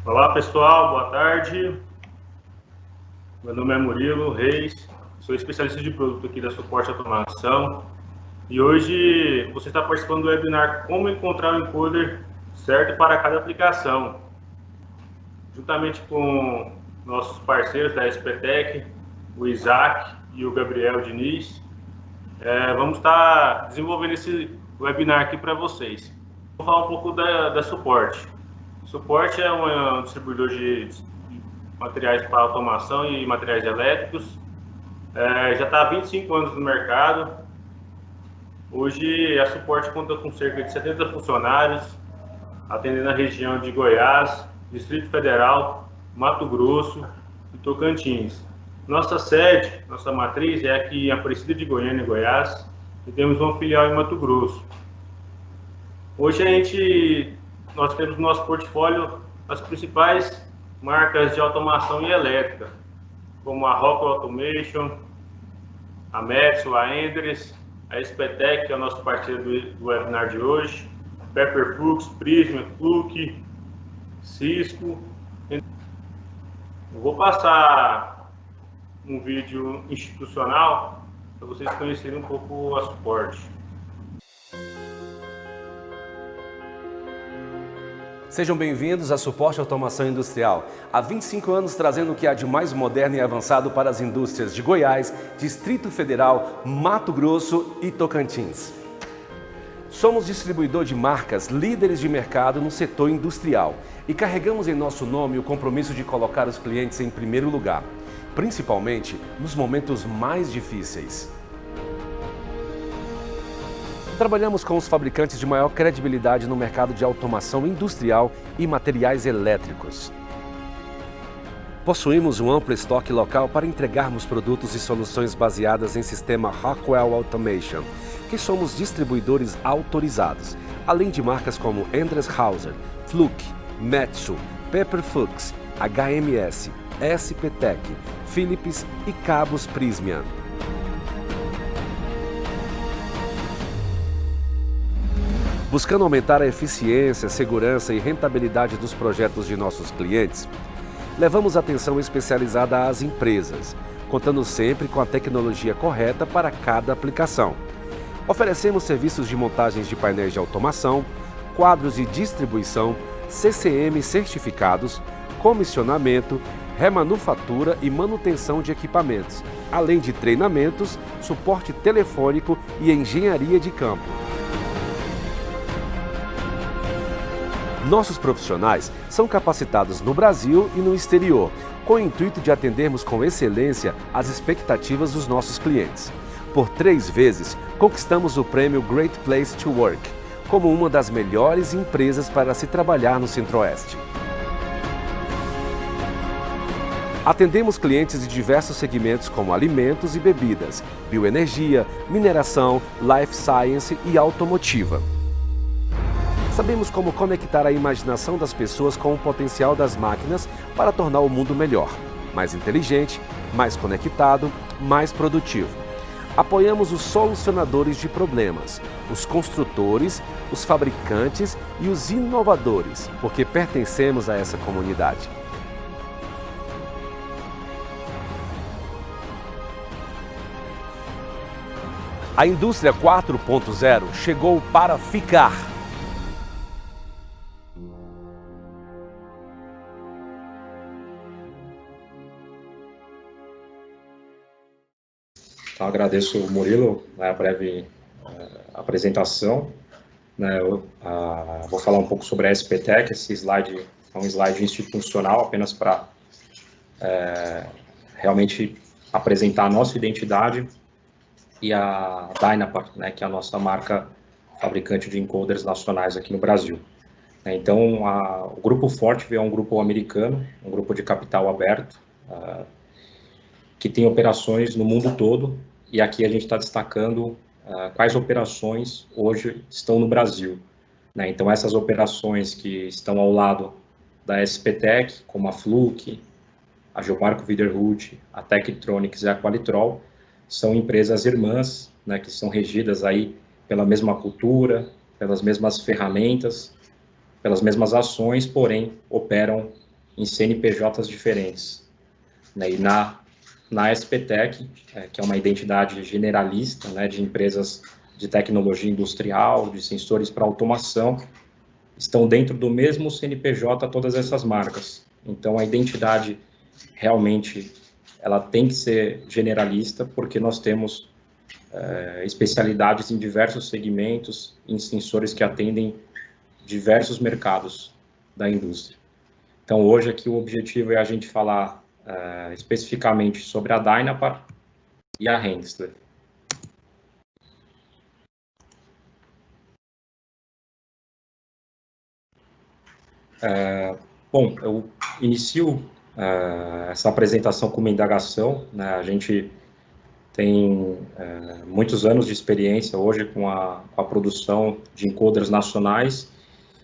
Olá pessoal, boa tarde. Meu nome é Murilo Reis, sou especialista de produto aqui da Suporte Automação e hoje você está participando do webinar Como encontrar o encoder certo para cada aplicação. Juntamente com nossos parceiros da SPTech, o Isaac e o Gabriel Diniz, vamos estar desenvolvendo esse webinar aqui para vocês. Vou falar um pouco da Suporte. Suporte é um distribuidor de materiais para automação e materiais elétricos. Já está há 25 anos no mercado. Hoje a Suporte conta com cerca de 70 funcionários, atendendo a região de Goiás, Distrito Federal, Mato Grosso e Tocantins. Nossa sede, nossa matriz é aqui em Aparecida de Goiânia, Goiás, e temos uma filial em Mato Grosso. Hoje nós temos no nosso portfólio as principais marcas de automação e elétrica, como a Rockwell Automation, a Metso, a Endres, a SPTech, que é o nosso parceiro do webinar de hoje, Pepperflux, Prisma, Fluke, Cisco. Eu vou passar um vídeo institucional para vocês conhecerem um pouco a Suporte. Sejam bem-vindos à Suporte Automação Industrial. Há 25 anos trazendo o que há de mais moderno e avançado para as indústrias de Goiás, Distrito Federal, Mato Grosso e Tocantins. Somos distribuidor de marcas líderes de mercado no setor industrial e carregamos em nosso nome o compromisso de colocar os clientes em primeiro lugar, principalmente nos momentos mais difíceis. Trabalhamos com os fabricantes de maior credibilidade no mercado de automação industrial e materiais elétricos. Possuímos um amplo estoque local para entregarmos produtos e soluções baseadas em sistema Rockwell Automation, que somos distribuidores autorizados, além de marcas como Endreshauser, Fluke, Metso, Pepperflux, HMS, SPTech, Philips e Cabos Prysmian. Buscando aumentar a eficiência, segurança e rentabilidade dos projetos de nossos clientes, levamos atenção especializada às empresas, contando sempre com a tecnologia correta para cada aplicação. Oferecemos serviços de montagens de painéis de automação, quadros de distribuição, CCM certificados, comissionamento, remanufatura e manutenção de equipamentos, além de treinamentos, suporte telefônico e engenharia de campo. Nossos profissionais são capacitados no Brasil e no exterior, com o intuito de atendermos com excelência as expectativas dos nossos clientes. Por 3 vezes, conquistamos o prêmio Great Place to Work, como uma das melhores empresas para se trabalhar no Centro-Oeste. Atendemos clientes de diversos segmentos como alimentos e bebidas, bioenergia, mineração, life science e automotiva. Sabemos como conectar a imaginação das pessoas com o potencial das máquinas para tornar o mundo melhor, mais inteligente, mais conectado, mais produtivo. Apoiamos os solucionadores de problemas, os construtores, os fabricantes e os inovadores, porque pertencemos a essa comunidade. A indústria 4.0 chegou para ficar. Então, agradeço o Murilo, a breve apresentação. Vou falar um pouco sobre a SPTech. Esse slide é um slide institucional, apenas para realmente apresentar a nossa identidade e a Dynapar, que é a nossa marca fabricante de encoders nacionais aqui no Brasil. Então, o Grupo Fortive é um grupo americano, um grupo de capital aberto, que tem operações no mundo todo, e aqui a gente está destacando quais operações hoje estão no Brasil. Então, essas operações que estão ao lado da SPTech, como a Fluke, a Gilbarco Veeder-Root, a Tektronix e a Qualitrol, são empresas irmãs, que são regidas aí pela mesma cultura, pelas mesmas ferramentas, pelas mesmas ações, porém operam em CNPJs diferentes. Né? E na SPTech, que é uma identidade generalista, né, de empresas de tecnologia industrial, de sensores para automação, estão dentro do mesmo CNPJ todas essas marcas. Então, a identidade realmente ela tem que ser generalista, porque nós temos especialidades em diversos segmentos, em sensores que atendem diversos mercados da indústria. Então, hoje aqui o objetivo é a gente falar especificamente sobre a Dynapar e a Hengstler. Bom, eu inicio essa apresentação com uma indagação, né? A gente tem muitos anos de experiência hoje com a produção de encoders nacionais,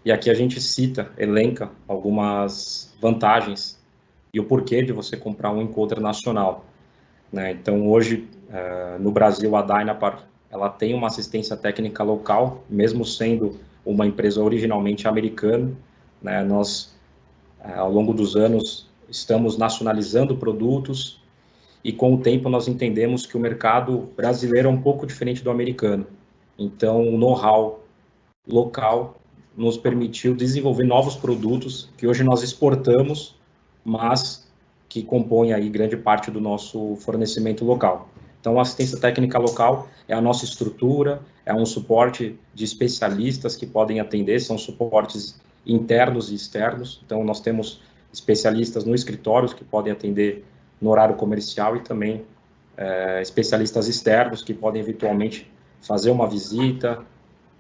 e aqui a gente cita, elenca algumas vantagens e o porquê de você comprar um encoder nacional. Né? Então, hoje, no Brasil, a Dynapar ela tem uma assistência técnica local, mesmo sendo uma empresa originalmente americana. Né? Nós, ao longo dos anos, estamos nacionalizando produtos, e com o tempo nós entendemos que o mercado brasileiro é um pouco diferente do americano. Então, o know-how local nos permitiu desenvolver novos produtos que hoje nós exportamos, mas que compõem aí grande parte do nosso fornecimento local. Então, a assistência técnica local é a nossa estrutura, é um suporte de especialistas que podem atender, são suportes internos e externos. Então, nós temos especialistas no escritório que podem atender no horário comercial e também especialistas externos que podem eventualmente fazer uma visita,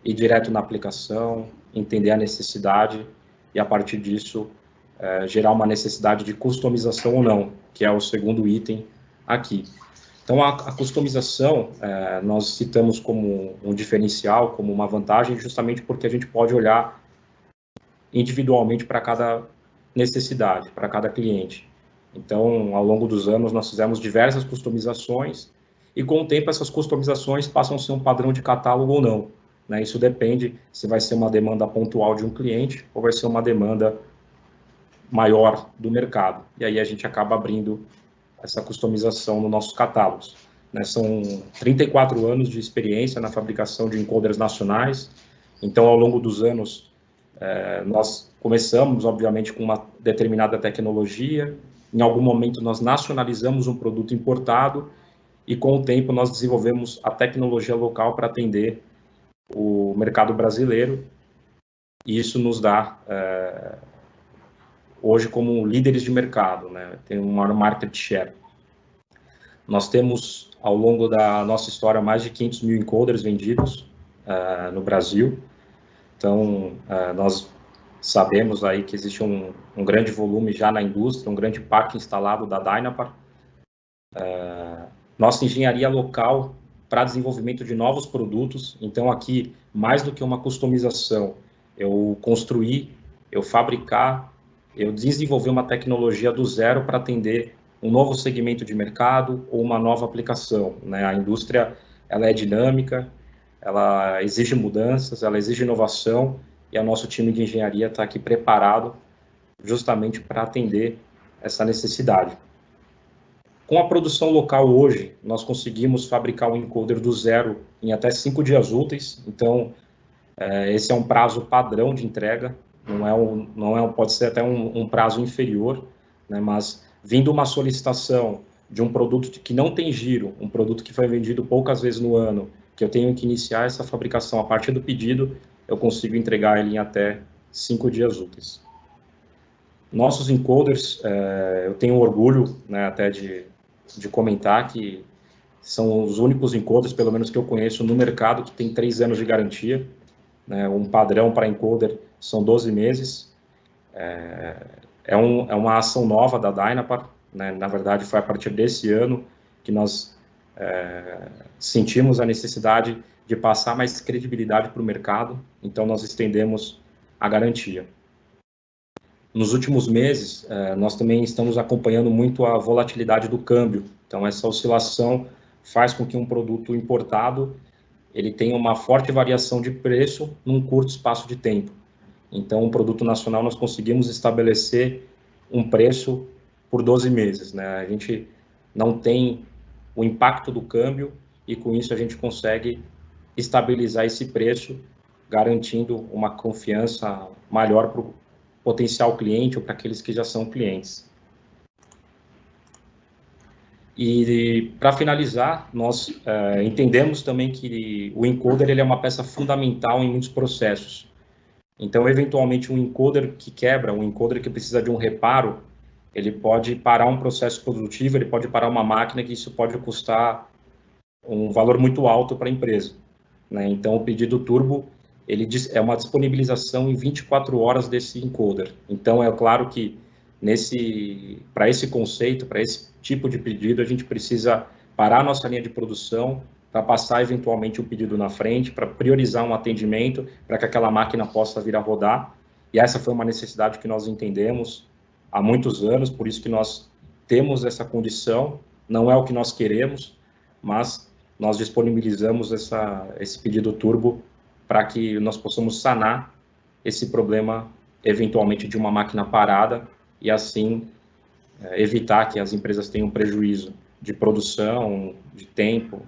ir direto na aplicação, entender a necessidade e, a partir disso, gerar uma necessidade de customização ou não, que é o segundo item aqui. Então, a customização, nós citamos como um diferencial, como uma vantagem, justamente porque a gente pode olhar individualmente para cada necessidade, para cada cliente. Então, ao longo dos anos, nós fizemos diversas customizações e, com o tempo, essas customizações passam a ser um padrão de catálogo ou não. Né? Isso depende se vai ser uma demanda pontual de um cliente ou vai ser uma demanda maior do mercado. E aí a gente acaba abrindo essa customização nos nossos catálogos. Né? São 34 anos de experiência na fabricação de encoders nacionais. Então, ao longo dos anos, nós começamos, obviamente, com uma determinada tecnologia. Em algum momento, nós nacionalizamos um produto importado e, com o tempo, nós desenvolvemos a tecnologia local para atender o mercado brasileiro. E isso nos dá, hoje, como líderes de mercado, né? Tem um maior market share. Nós temos, ao longo da nossa história, mais de 500 mil encoders vendidos no Brasil. Então, nós sabemos aí que existe um grande volume já na indústria, um grande parque instalado da Dynapar. Nossa engenharia local para desenvolvimento de novos produtos. Então, aqui, mais do que uma customização, eu construir, eu fabricar, eu desenvolver uma tecnologia do zero para atender um novo segmento de mercado ou uma nova aplicação. Né? A indústria ela é dinâmica, ela exige mudanças, ela exige inovação, e o nosso time de engenharia está aqui preparado justamente para atender essa necessidade. Com a produção local hoje, nós conseguimos fabricar um encoder do zero em até 5 dias úteis. Então, esse é um prazo padrão de entrega, pode ser até um prazo inferior, né? Mas vindo uma solicitação de um produto que não tem giro, um produto que foi vendido poucas vezes no ano, que eu tenho que iniciar essa fabricação a partir do pedido, eu consigo entregar ele em até 5 dias úteis. Nossos encoders, eu tenho orgulho, né, até de comentar que são os únicos encoders, pelo menos que eu conheço, no mercado que tem 3 anos de garantia. Né, um padrão para encoder são 12 meses. É uma ação nova da Dynapar, né, na verdade foi a partir desse ano que nós sentimos a necessidade de passar mais credibilidade para o mercado, então nós estendemos a garantia. Nos últimos meses, nós também estamos acompanhando muito a volatilidade do câmbio, então essa oscilação faz com que um produto importado ele tenha uma forte variação de preço num curto espaço de tempo. Então, um produto nacional nós conseguimos estabelecer um preço por 12 meses, né? A gente não tem o impacto do câmbio e com isso a gente consegue estabilizar esse preço, garantindo uma confiança maior para o potencial cliente ou para aqueles que já são clientes. E para finalizar, nós entendemos também que o encoder ele é uma peça fundamental em muitos processos. Então, eventualmente, um encoder que quebra, um encoder que precisa de um reparo, ele pode parar um processo produtivo, ele pode parar uma máquina, que isso pode custar um valor muito alto para a empresa, né? Então, o pedido turbo ele é uma disponibilização em 24 horas desse encoder. Então, é claro que para esse conceito, para esse tipo de pedido, a gente precisa parar a nossa linha de produção para passar eventualmente o pedido na frente, para priorizar um atendimento, para que aquela máquina possa vir a rodar. E essa foi uma necessidade que nós entendemos há muitos anos, por isso que nós temos essa condição, não é o que nós queremos, mas nós disponibilizamos esse pedido turbo para que nós possamos sanar esse problema, eventualmente, de uma máquina parada, e assim evitar que as empresas tenham prejuízo de produção, de tempo.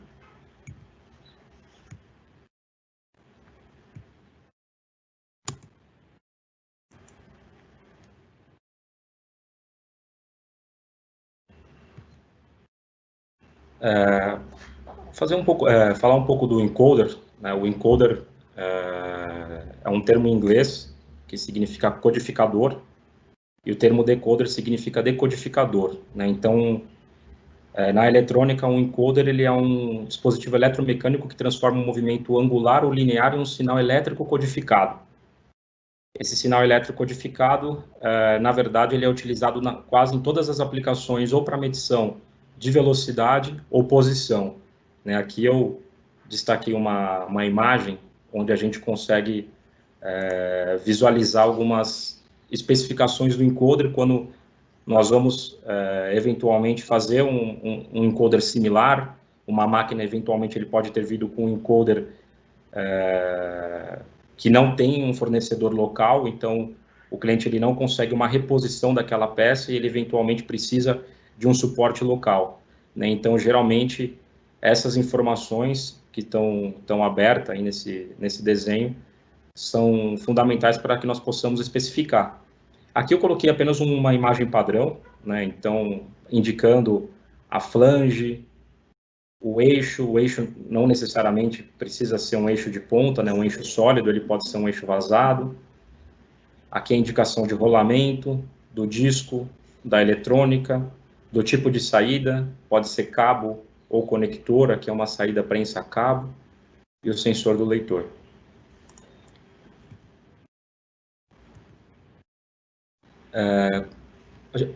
Falar um pouco do encoder, né? O encoder é um termo em inglês que significa codificador, e o termo decoder significa decodificador, né? Então, na eletrônica, um encoder ele é um dispositivo eletromecânico que transforma um movimento angular ou linear em um sinal elétrico codificado. Esse sinal elétrico codificado, na verdade, ele é utilizado quase em todas as aplicações, ou para medição de velocidade ou posição, né? Aqui eu destaquei uma imagem onde a gente consegue visualizar algumas especificações do encoder quando nós vamos eventualmente fazer um encoder similar. Uma máquina eventualmente ele pode ter vindo com um encoder que não tem um fornecedor local, então o cliente ele não consegue uma reposição daquela peça e ele eventualmente precisa de um suporte local, né? Então, geralmente, essas informações que estão abertas aí nesse desenho são fundamentais para que nós possamos especificar. Aqui eu coloquei apenas uma imagem padrão, né? Então, indicando a flange, o eixo não necessariamente precisa ser um eixo de ponta, né? Um eixo sólido, ele pode ser um eixo vazado. Aqui a indicação de rolamento, do disco, da eletrônica, do tipo de saída, pode ser cabo ou conector, aqui é uma saída prensa-cabo, e o sensor do leitor.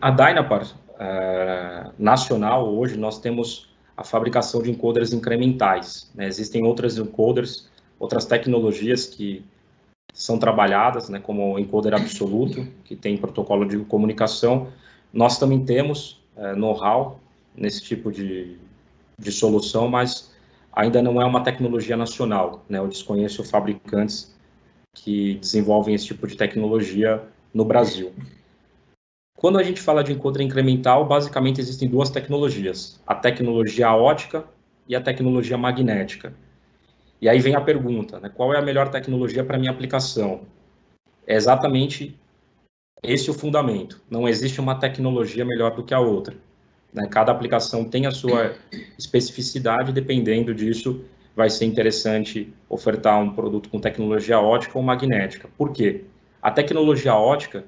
A Dynapar nacional, hoje, nós temos a fabricação de encoders incrementais, né? Existem outras encoders, outras tecnologias que são trabalhadas, né, como o encoder absoluto, que tem protocolo de comunicação. Nós também temos know-how nesse tipo de solução, mas ainda não é uma tecnologia nacional, né? Eu desconheço fabricantes que desenvolvem esse tipo de tecnologia no Brasil. Quando a gente fala de encoder incremental, basicamente existem duas tecnologias, a tecnologia ótica e a tecnologia magnética. E aí vem a pergunta, né, qual é a melhor tecnologia para a minha aplicação? É exatamente esse o fundamento, não existe uma tecnologia melhor do que a outra, né? Cada aplicação tem a sua especificidade, dependendo disso, vai ser interessante ofertar um produto com tecnologia ótica ou magnética. Por quê? A tecnologia ótica,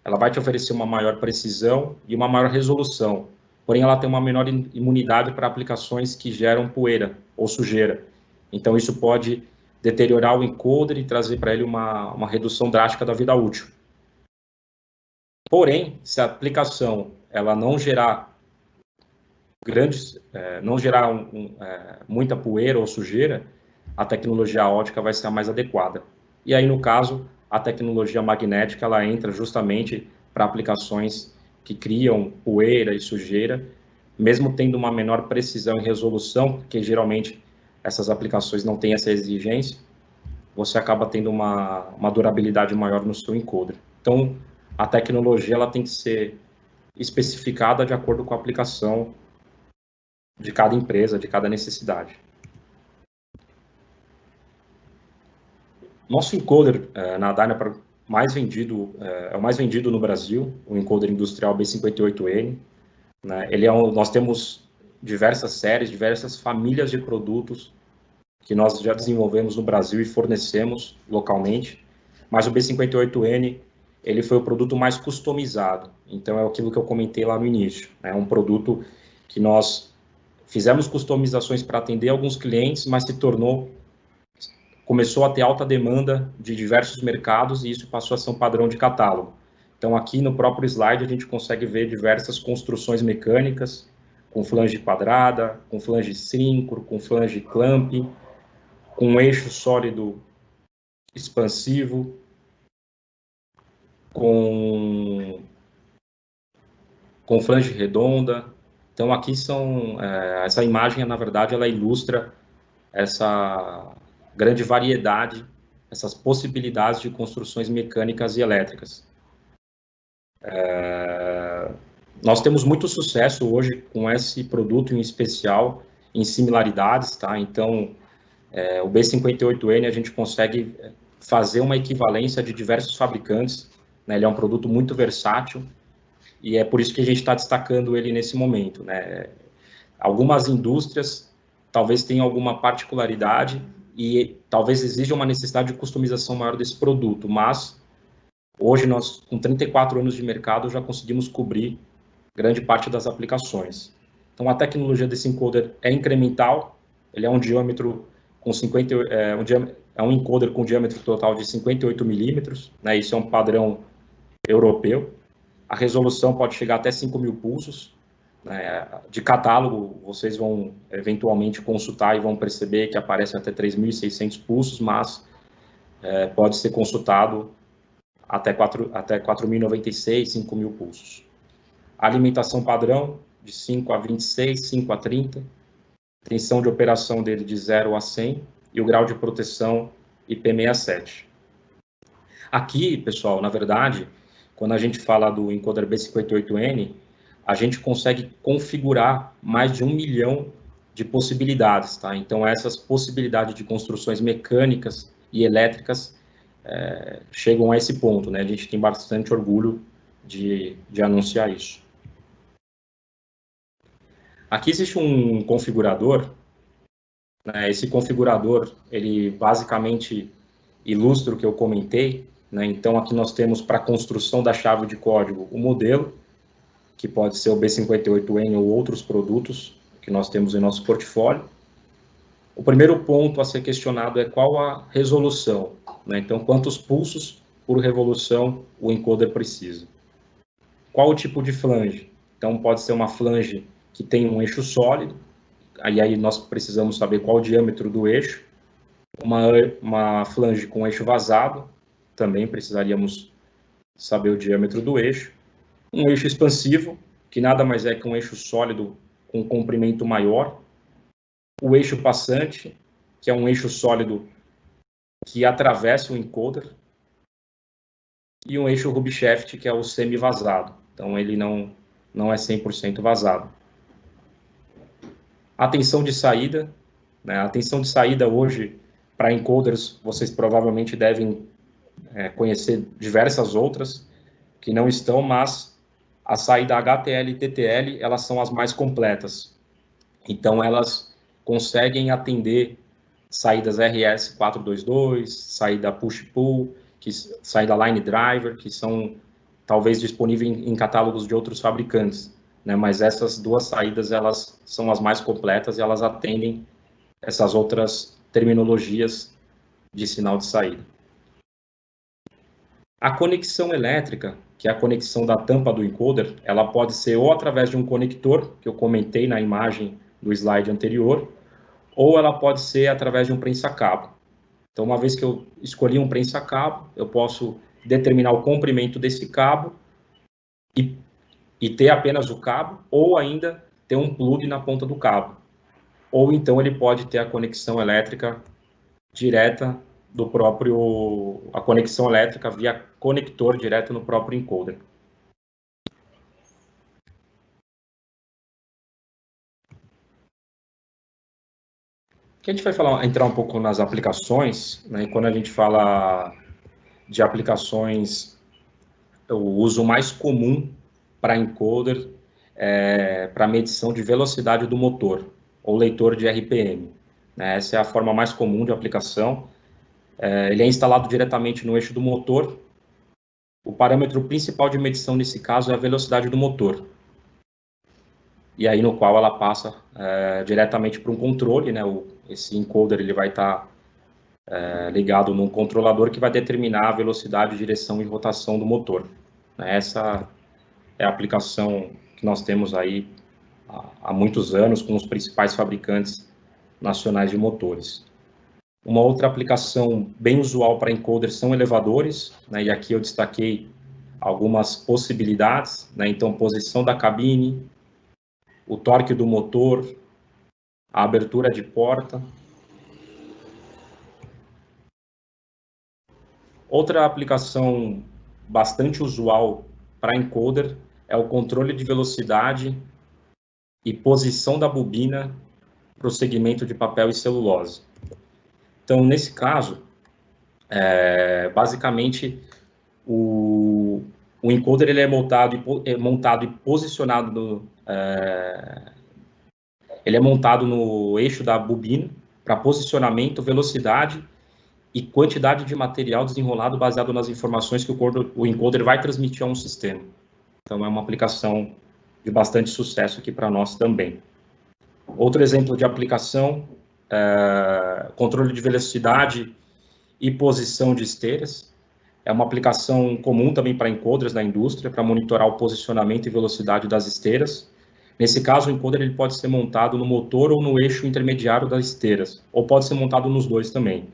ela vai te oferecer uma maior precisão e uma maior resolução, porém ela tem uma menor imunidade para aplicações que geram poeira ou sujeira. Então isso pode deteriorar o encoder e trazer para ele uma redução drástica da vida útil. Porém, se a aplicação ela não gerar muita poeira ou sujeira, a tecnologia ótica vai ser a mais adequada. E aí, no caso, a tecnologia magnética ela entra justamente para aplicações que criam poeira e sujeira, mesmo tendo uma menor precisão e resolução, porque geralmente essas aplicações não têm essa exigência, você acaba tendo uma durabilidade maior no seu encoder. Então, a tecnologia ela tem que ser especificada de acordo com a aplicação de cada empresa, de cada necessidade. Nosso encoder na Dynapar mais vendido, é o mais vendido no Brasil, o encoder industrial B58N. Né? Nós temos diversas séries, diversas famílias de produtos que nós já desenvolvemos no Brasil e fornecemos localmente, mas o B58N ele foi o produto mais customizado, então é aquilo que eu comentei lá no início, é um produto que nós fizemos customizações para atender alguns clientes, mas começou a ter alta demanda de diversos mercados e isso passou a ser um padrão de catálogo. Então aqui no próprio slide a gente consegue ver diversas construções mecânicas, com flange quadrada, com flange síncro, com flange clamp, com eixo sólido expansivo, com flange redonda. Então aqui essa imagem, na verdade, ela ilustra essa grande variedade, essas possibilidades de construções mecânicas e elétricas. Nós temos muito sucesso hoje com esse produto em especial, em similaridades, tá? Então, o B58N a gente consegue fazer uma equivalência de diversos fabricantes, né? Ele é um produto muito versátil e é por isso que a gente está destacando ele nesse momento, né? Algumas indústrias talvez tenham alguma particularidade e talvez exija uma necessidade de customização maior desse produto, mas hoje nós, com 34 anos de mercado, já conseguimos cobrir grande parte das aplicações. Então, a tecnologia desse encoder é incremental, ele é um diâmetro com um encoder com diâmetro total de 58 milímetros, né? Isso é um padrão europeu. A resolução pode chegar até 5.000 pulsos. De catálogo, vocês vão eventualmente consultar e vão perceber que aparece até 3.600 pulsos, mas pode ser consultado até 4.096, 5.000 pulsos. A alimentação padrão de 5 a 26, 5 a 30, tensão de operação dele de 0 a 100 e o grau de proteção IP67. Aqui, pessoal, na verdade, quando a gente fala do encoder B58N, a gente consegue configurar mais de 1 milhão de possibilidades, tá? Então, essas possibilidades de construções mecânicas e elétricas chegam a esse ponto, né? A gente tem bastante orgulho de anunciar isso. Aqui existe um configurador, né? Esse configurador, ele basicamente ilustra o que eu comentei, né? Então, aqui nós temos para a construção da chave de código o modelo, que pode ser o B58N ou outros produtos que nós temos em nosso portfólio. O primeiro ponto a ser questionado é qual a resolução, né? Então, quantos pulsos por revolução o encoder precisa. Qual o tipo de flange? Então, pode ser uma flange que tem um eixo sólido, aí nós precisamos saber qual o diâmetro do eixo. Uma flange com eixo vazado, também precisaríamos saber o diâmetro do eixo. Um eixo expansivo, que nada mais é que um eixo sólido com comprimento maior. O eixo passante, que é um eixo sólido que atravessa o encoder. E um eixo Ruby Shaft, que é o semi-vazado. Então, ele não é 100% vazado. A tensão de saída, né? A tensão de saída hoje, para encoders, vocês provavelmente devem conhecer diversas outras que não estão, mas a saída HTL e TTL, elas são as mais completas. Então, elas conseguem atender saídas RS422, saída push-pull, saída line driver, que são talvez disponíveis em catálogos de outros fabricantes, né? Mas essas duas saídas, elas são as mais completas e elas atendem essas outras terminologias de sinal de saída. A conexão elétrica, que é a conexão da tampa do encoder, ela pode ser ou através de um conector, que eu comentei na imagem do slide anterior, ou ela pode ser através de um prensa-cabo. Então, uma vez que eu escolhi um prensa-cabo, eu posso determinar o comprimento desse cabo e ter apenas o cabo, ou ainda ter um plug na ponta do cabo. Ou então ele pode ter a conexão elétrica direta a conexão elétrica via conector direto no próprio encoder. Aqui a gente vai entrar um pouco nas aplicações, né? E quando a gente fala de aplicações, o uso mais comum para encoder para medição de velocidade do motor, ou leitor de RPM. Né? Essa é a forma mais comum de aplicação. Ele é instalado diretamente no eixo do motor. O parâmetro principal de medição nesse caso é a velocidade do motor. E aí no qual ela passa diretamente para um controle, né? Esse encoder ele vai estar ligado num controlador que vai determinar a velocidade, direção e rotação do motor. Essa é a aplicação que nós temos aí há muitos anos com os principais fabricantes nacionais de motores. Uma outra aplicação bem usual para encoder são elevadores, né? E aqui eu destaquei algumas possibilidades, né? Então, posição da cabine, o torque do motor, a abertura de porta. Outra aplicação bastante usual para encoder é o controle de velocidade e posição da bobina para o segmento de papel e celulose. Então, nesse caso, basicamente, o encoder ele é montado e posicionado ele é montado no eixo da bobina para posicionamento, velocidade e quantidade de material desenrolado baseado nas informações que o encoder vai transmitir a um sistema. Então, é uma aplicação de bastante sucesso aqui para nós também. Outro exemplo de aplicação, controle de velocidade e posição de esteiras. É uma aplicação comum também para encoders na indústria, para monitorar o posicionamento e velocidade das esteiras. Nesse caso, o encoder ele pode ser montado no motor ou no eixo intermediário das esteiras, ou pode ser montado nos dois também.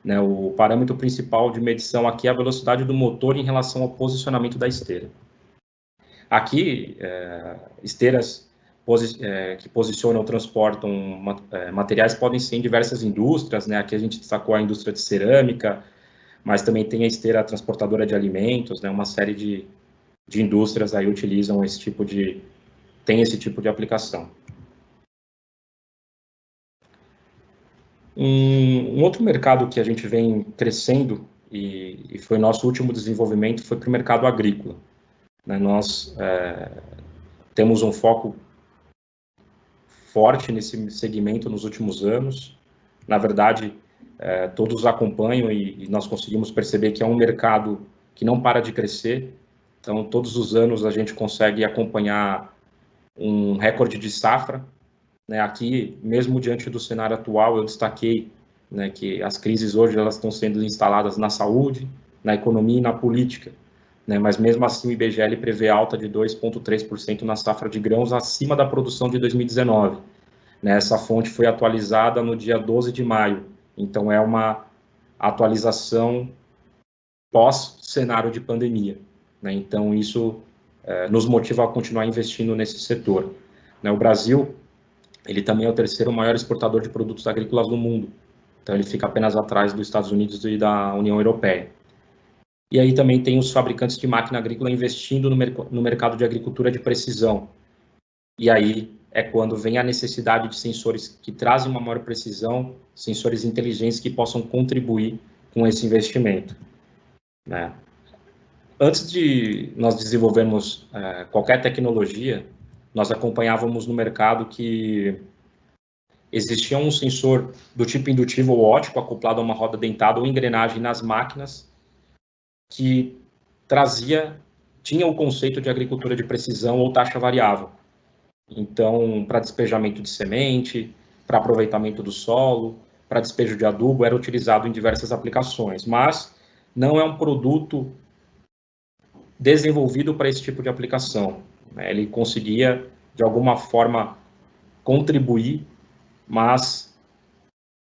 Né, o parâmetro principal de medição aqui é a velocidade do motor em relação ao posicionamento da esteira. Aqui, esteiras que posicionam ou transportam materiais podem ser em diversas indústrias, né? Aqui a gente destacou a indústria de cerâmica, mas também tem a esteira transportadora de alimentos, né? Uma série de indústrias aí utilizam esse tipo de aplicação. Um outro mercado que a gente vem crescendo e foi nosso último desenvolvimento foi para o mercado agrícola. Né? Nós temos um foco forte nesse segmento nos últimos anos. Na verdade, todos acompanham e nós conseguimos perceber que é um mercado que não para de crescer. Então, todos os anos a gente consegue acompanhar um recorde de safra. Né? Aqui, mesmo diante do cenário atual, eu destaquei, né, que as crises hoje elas estão sendo instaladas na saúde, na economia e na política. Né? Mas mesmo assim o IBGE prevê alta de 2,3% na safra de grãos acima da produção de 2019. Né? Essa fonte foi atualizada no dia 12 de maio, então é uma atualização pós-cenário de pandemia. Né? Então isso nos motiva a continuar investindo nesse setor. Né? O Brasil ele também é o terceiro maior exportador de produtos agrícolas do mundo, então ele fica apenas atrás dos Estados Unidos e da União Europeia. E aí também tem os fabricantes de máquina agrícola investindo no mercado de agricultura de precisão. E aí é quando vem a necessidade de sensores que trazem uma maior precisão, sensores inteligentes que possam contribuir com esse investimento. Né? Antes de nós desenvolvermos qualquer tecnologia, nós acompanhávamos no mercado que existia um sensor do tipo indutivo ou óptico acoplado a uma roda dentada ou engrenagem nas máquinas que tinha o conceito de agricultura de precisão ou taxa variável. Então, para despejamento de semente, para aproveitamento do solo, para despejo de adubo, era utilizado em diversas aplicações, mas não é um produto desenvolvido para esse tipo de aplicação. Ele conseguia, de alguma forma, contribuir, mas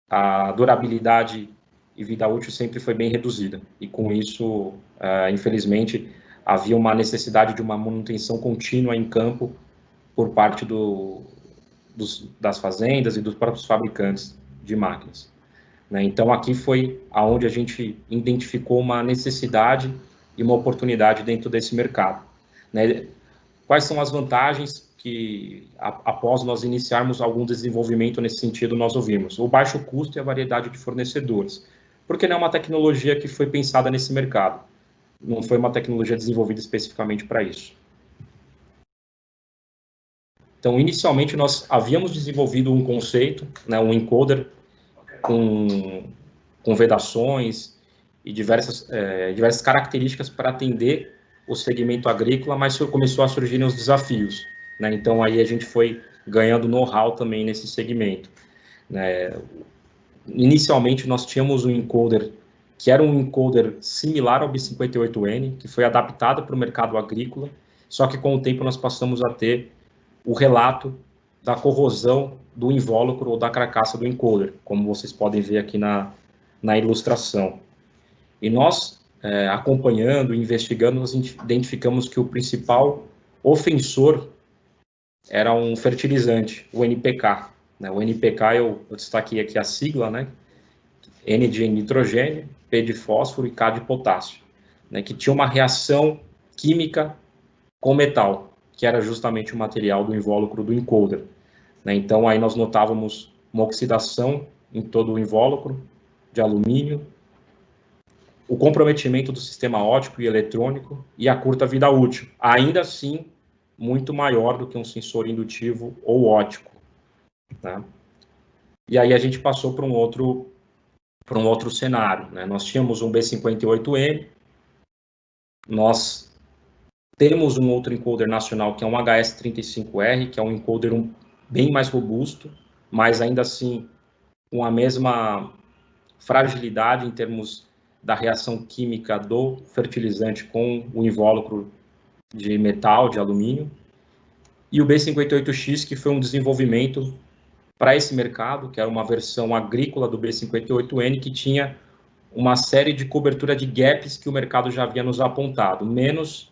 a durabilidade e vida útil sempre foi bem reduzida. E com isso, infelizmente, havia uma necessidade de uma manutenção contínua em campo por parte das fazendas e dos próprios fabricantes de máquinas. Né? Então, aqui foi aonde a gente identificou uma necessidade e uma oportunidade dentro desse mercado. Né? quais são as vantagens que, após nós iniciarmos algum desenvolvimento nesse sentido, nós ouvimos? O baixo custo e a variedade de fornecedores, porque não é uma tecnologia que foi pensada nesse mercado, não foi uma tecnologia desenvolvida especificamente para isso. Então, inicialmente, nós havíamos desenvolvido um conceito, né, um encoder com vedações e diversas características para atender o segmento agrícola, mas começou a surgir os desafios, né? Então, aí a gente foi ganhando know-how também nesse segmento, né? Inicialmente, nós tínhamos um encoder que era um encoder similar ao B58N, que foi adaptado para o mercado agrícola, só que com o tempo nós passamos a ter o relato da corrosão do invólucro ou da carcaça do encoder, como vocês podem ver aqui na ilustração. E nós, acompanhando, investigando, nós identificamos que o principal ofensor era um fertilizante, o NPK. Né? O NPK, eu destaquei aqui a sigla, né? N de nitrogênio, P de fósforo e K de potássio, né? Que tinha uma reação química com metal, que era justamente o material do invólucro do encoder. Né? Então, aí nós notávamos uma oxidação em todo o invólucro de alumínio, o comprometimento do sistema óptico e eletrônico e a curta vida útil, ainda assim muito maior do que um sensor indutivo ou óptico. Né? E aí a gente passou para um outro cenário. Né? Nós tínhamos um B58N, nós temos um outro encoder nacional que é um HS35R, que é um encoder bem mais robusto, mas ainda assim com a mesma fragilidade em termos da reação química do fertilizante com o invólucro de metal, de alumínio, e o B58X, que foi um desenvolvimento para esse mercado, que era uma versão agrícola do B58N, que tinha uma série de cobertura de gaps que o mercado já havia nos apontado, menos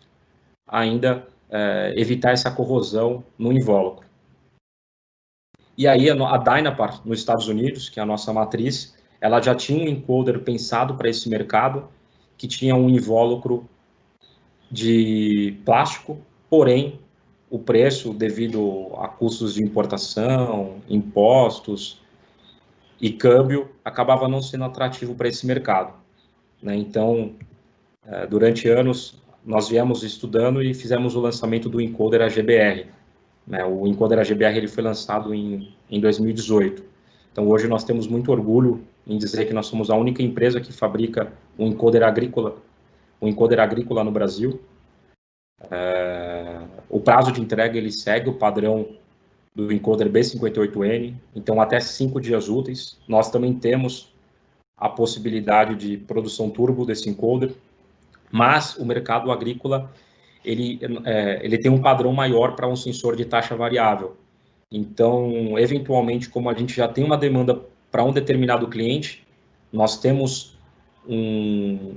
ainda evitar essa corrosão no invólucro. E aí a Dynapar, nos Estados Unidos, que é a nossa matriz, ela já tinha um encoder pensado para esse mercado, que tinha um invólucro de plástico, porém, o preço, devido a custos de importação, impostos e câmbio, acabava não sendo atrativo para esse mercado. Né? Então, durante anos, nós viemos estudando e fizemos o lançamento do encoder AGBR. Né? O encoder AGBR ele foi lançado em 2018. Então, hoje nós temos muito orgulho em dizer que nós somos a única empresa que fabrica um encoder agrícola no Brasil. O prazo de entrega ele segue o padrão do encoder B58N, então até 5 dias úteis. Nós também temos a possibilidade de produção turbo desse encoder, mas o mercado agrícola ele tem um padrão maior para um sensor de taxa variável. Então, eventualmente, como a gente já tem uma demanda para um determinado cliente, nós temos um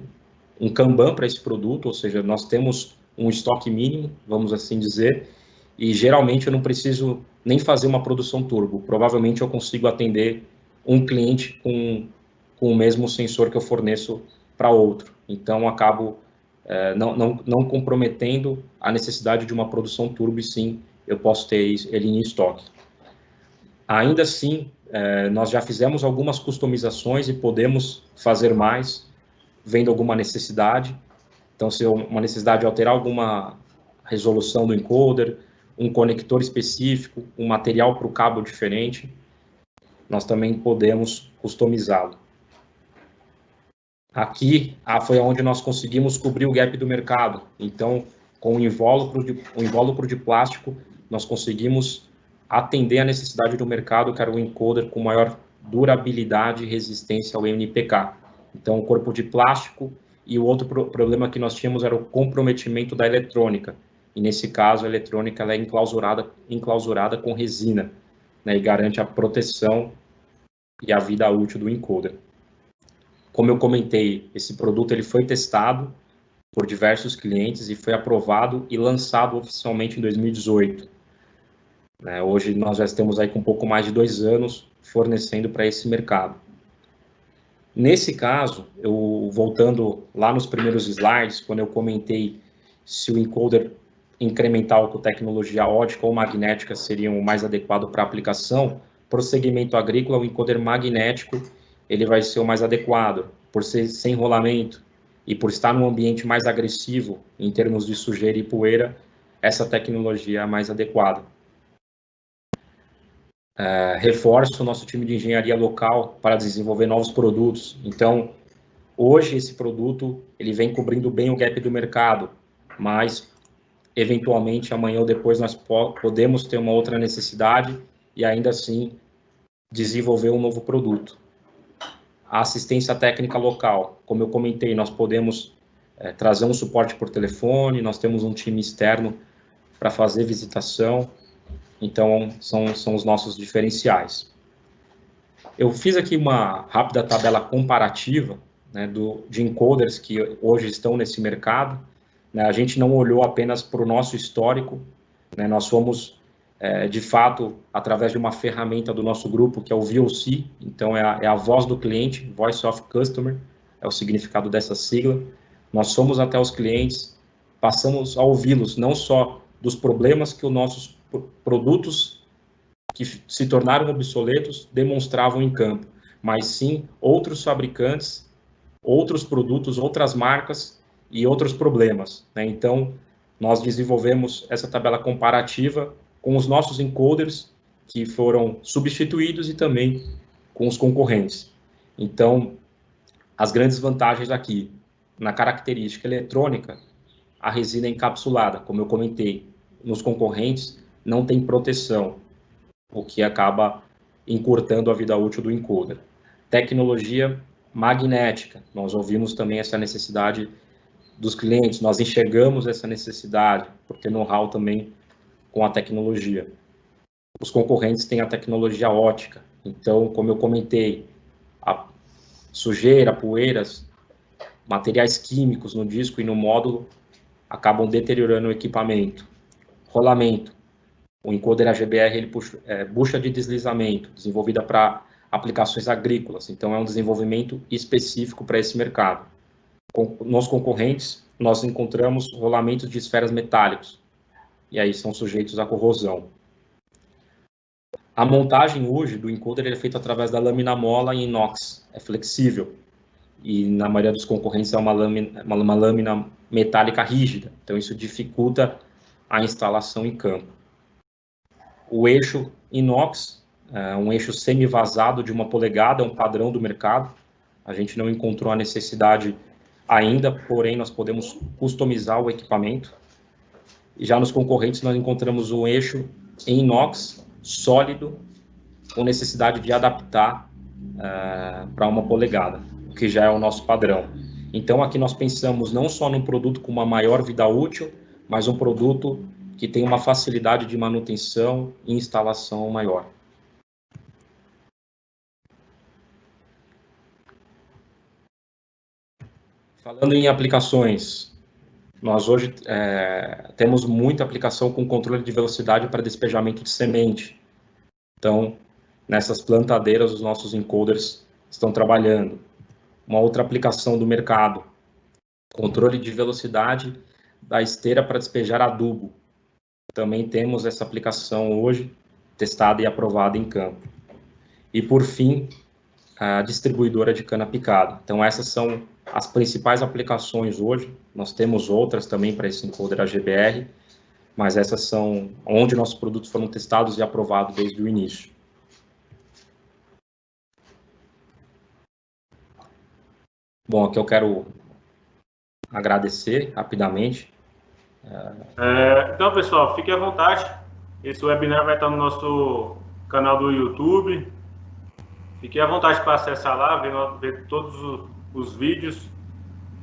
Kanban para esse produto, ou seja, nós temos um estoque mínimo, vamos assim dizer, e geralmente eu não preciso nem fazer uma produção turbo. Provavelmente eu consigo atender um cliente com o mesmo sensor que eu forneço para outro. Então, acabo não comprometendo a necessidade de uma produção turbo, e sim, eu posso ter ele em estoque. Ainda assim, nós já fizemos algumas customizações e podemos fazer mais, vendo alguma necessidade. Então, se uma necessidade de alterar alguma resolução do encoder, um conector específico, um material para o cabo diferente, nós também podemos customizá-lo. Aqui foi onde nós conseguimos cobrir o gap do mercado. Então, com o invólucro de plástico, nós conseguimos atender a necessidade do mercado, que era o encoder com maior durabilidade e resistência ao NPK. Então, o corpo de plástico, e o outro problema que nós tínhamos era o comprometimento da eletrônica. E, nesse caso, a eletrônica ela é enclausurada com resina, né, e garante a proteção e a vida útil do encoder. Como eu comentei, esse produto ele foi testado por diversos clientes e foi aprovado e lançado oficialmente em 2018. Hoje nós já estamos aí com um pouco mais de 2 anos fornecendo para esse mercado. Nesse caso, voltando lá nos primeiros slides, quando eu comentei se o encoder incremental com tecnologia ótica ou magnética seriam o mais adequado para a aplicação, para o segmento agrícola, o encoder magnético ele vai ser o mais adequado, por ser sem rolamento e por estar num ambiente mais agressivo em termos de sujeira e poeira, essa tecnologia é a mais adequada. Reforço o nosso time de engenharia local para desenvolver novos produtos. Então, hoje esse produto ele vem cobrindo bem o gap do mercado, mas eventualmente amanhã ou depois nós podemos ter uma outra necessidade e ainda assim desenvolver um novo produto. A assistência técnica local, como eu comentei, nós podemos trazer um suporte por telefone, nós temos um time externo para fazer visitação, então são os nossos diferenciais. Eu fiz aqui uma rápida tabela comparativa, né, de encoders que hoje estão nesse mercado. Né, a gente não olhou apenas para o nosso histórico, né, nós fomos, de fato, através de uma ferramenta do nosso grupo, que é o VOC, então é a voz do cliente, Voice of Customer, é o significado dessa sigla. Nós fomos até os clientes, passamos a ouvi-los, não só dos problemas que os nossos produtos que se tornaram obsoletos demonstravam em campo, mas sim outros fabricantes, outros produtos, outras marcas e outros problemas. Né? Então, nós desenvolvemos essa tabela comparativa com os nossos encoders que foram substituídos e também com os concorrentes. Então, as grandes vantagens aqui, na característica eletrônica, a resina é encapsulada, como eu comentei, nos concorrentes não tem proteção, o que acaba encurtando a vida útil do encoder. Tecnologia magnética, nós ouvimos também essa necessidade dos clientes, nós enxergamos essa necessidade, porque know-how também com a tecnologia. Os concorrentes têm a tecnologia ótica, então, como eu comentei, a sujeira, poeiras, materiais químicos no disco e no módulo acabam deteriorando o equipamento. Rolamento, o encoder AGBR ele bucha de deslizamento, desenvolvida para aplicações agrícolas, então é um desenvolvimento específico para esse mercado. Nos concorrentes, nós encontramos rolamentos de esferas metálicos, e aí são sujeitos à corrosão. A montagem hoje do encoder é feita através da lâmina mola em inox, é flexível, e na maioria dos concorrentes é uma lâmina metálica rígida, então isso dificulta a instalação em campo. O eixo inox, um eixo semi-vazado de 1 polegada, é um padrão do mercado, a gente não encontrou a necessidade ainda, porém nós podemos customizar o equipamento. E já nos concorrentes nós encontramos um eixo em inox, sólido, com necessidade de adaptar para 1 polegada, o que já é o nosso padrão. Então aqui nós pensamos não só num produto com uma maior vida útil, mas um produto que tem uma facilidade de manutenção e instalação maior. Falando em aplicações, nós hoje temos muita aplicação com controle de velocidade para despejamento de semente. Então, nessas plantadeiras, os nossos encoders estão trabalhando. Uma outra aplicação do mercado, controle de velocidade da esteira para despejar adubo. Também temos essa aplicação hoje, testada e aprovada em campo. E, por fim, a distribuidora de cana picada. Então, essas são as principais aplicações hoje. Nós temos outras também para esse encoder AGBR, mas essas são onde nossos produtos foram testados e aprovados desde o início. Bom, aqui eu quero agradecer rapidamente. Então, pessoal, fique à vontade. Esse webinar vai estar no nosso canal do YouTube. Fique à vontade para acessar lá, ver todos os vídeos.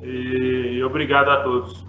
E obrigado a todos.